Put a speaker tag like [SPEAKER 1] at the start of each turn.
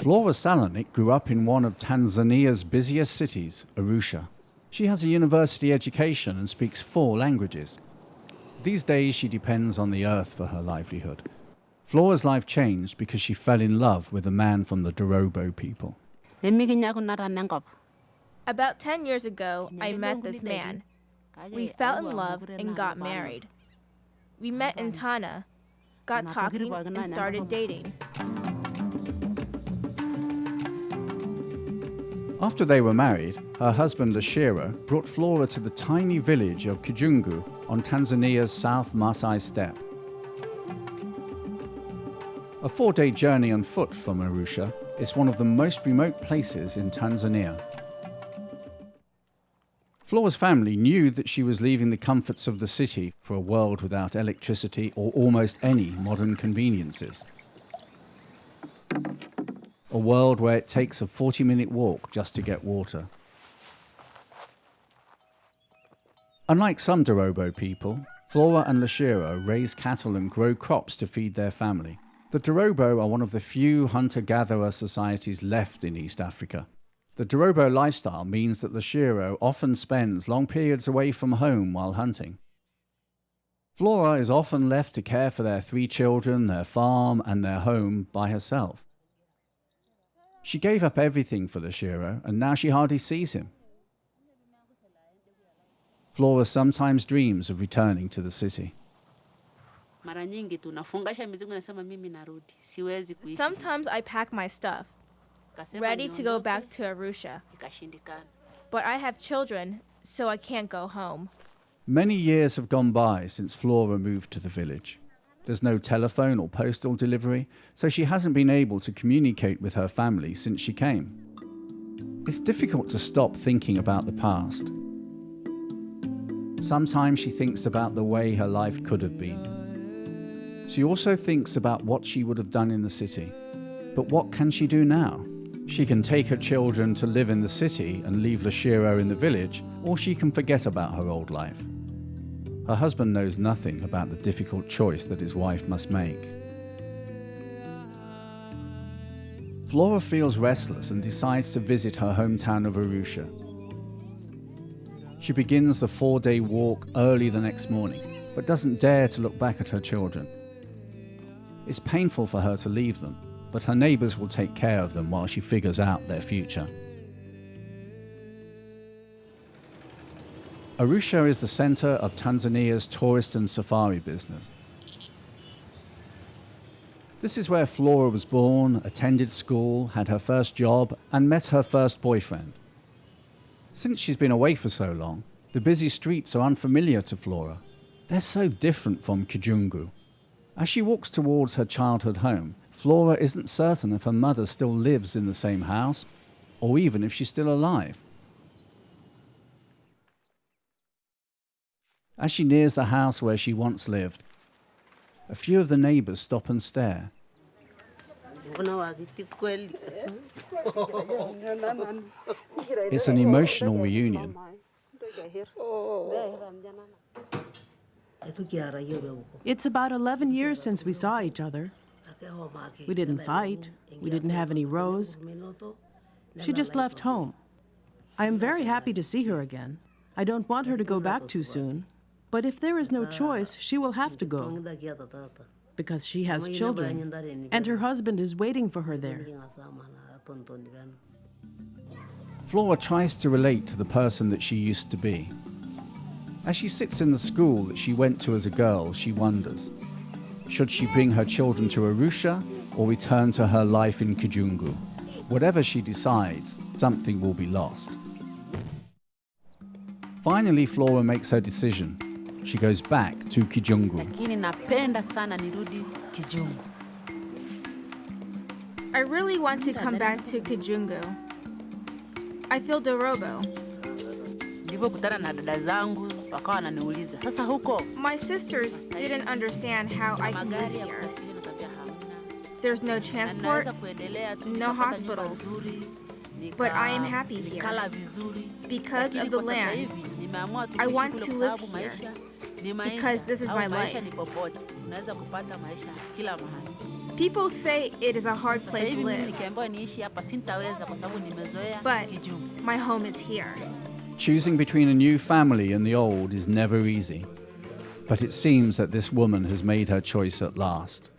[SPEAKER 1] Flora Salonik grew up in one of Tanzania's busiest cities, Arusha. She has a university education and speaks 4 languages. These days she depends on the earth for her livelihood. Flora's life changed because she fell in love with a man from the Dorobo people.
[SPEAKER 2] About 10 years ago, I met this man. We fell in love and got married. We met in Tana, got talking, and started dating.
[SPEAKER 1] After they were married, her husband Ashira brought Flora to the tiny village of Kijungu on Tanzania's South Maasai Steppe. A 4-day journey on foot from Arusha is one of the most remote places in Tanzania. Flora's family knew that she was leaving the comforts of the city for a world without electricity or almost any modern conveniences. A world where it takes a 40-minute walk just to get water. Unlike some Dorobo people, Flora and Lashira raise cattle and grow crops to feed their family. The Dorobo are one of the few hunter-gatherer societies left in East Africa. The Dorobo lifestyle means that Lashiro often spends long periods away from home while hunting. Flora is often left to care for their 3 children, their farm, and their home by herself. She gave up everything for Lashiro, and now she hardly sees him. Flora sometimes dreams of returning to the city.
[SPEAKER 2] Sometimes I pack my stuff, ready to go back to Arusha. But I have children, so I can't go home.
[SPEAKER 1] Many years have gone by since Flora moved to the village. There's no telephone or postal delivery, so she hasn't been able to communicate with her family since she came. It's difficult to stop thinking about the past. Sometimes she thinks about the way her life could have been. She also thinks about what she would have done in the city. But what can she do now? She can take her children to live in the city and leave Lashiro in the village, or she can forget about her old life. Her husband knows nothing about the difficult choice that his wife must make. Flora feels restless and decides to visit her hometown of Arusha. She begins the 4-day walk early the next morning, but doesn't dare to look back at her children. It's painful for her to leave them, but her neighbors will take care of them while she figures out their future. Arusha is the center of Tanzania's tourist and safari business. This is where Flora was born, attended school, had her first job, and met her first boyfriend. Since she's been away for so long, the busy streets are unfamiliar to Flora. They're so different from Kijungu. As she walks towards her childhood home, Flora isn't certain if her mother still lives in the same house, or even if she's still alive. As she nears the house where she once lived, a few of the neighbors stop and stare. It's an emotional reunion.
[SPEAKER 3] It's about 11 years since we saw each other. We didn't fight. We didn't have any rows. She just left home. I am very happy to see her again. I don't want her to go back too soon. But if there is no choice, she will have to go. Because she has children, and her husband is waiting for her there.
[SPEAKER 1] Flora tries to relate to the person that she used to be. As she sits in the school that she went to as a girl, she wonders, should she bring her children to Arusha or return to her life in Kijungu? Whatever she decides, something will be lost. Finally, Flora makes her decision. She goes back to Kijungu.
[SPEAKER 2] I really want to come back to Kijungu. I feel Dorobo. My sisters didn't understand how I can live here. There's no transport, no hospitals. But I am happy here. Because of the land, I want to live here. because this is my life. People say it is a hard place to live, but my home is here.
[SPEAKER 1] Choosing between a new family and the old is never easy. But it seems that this woman has made her choice at last.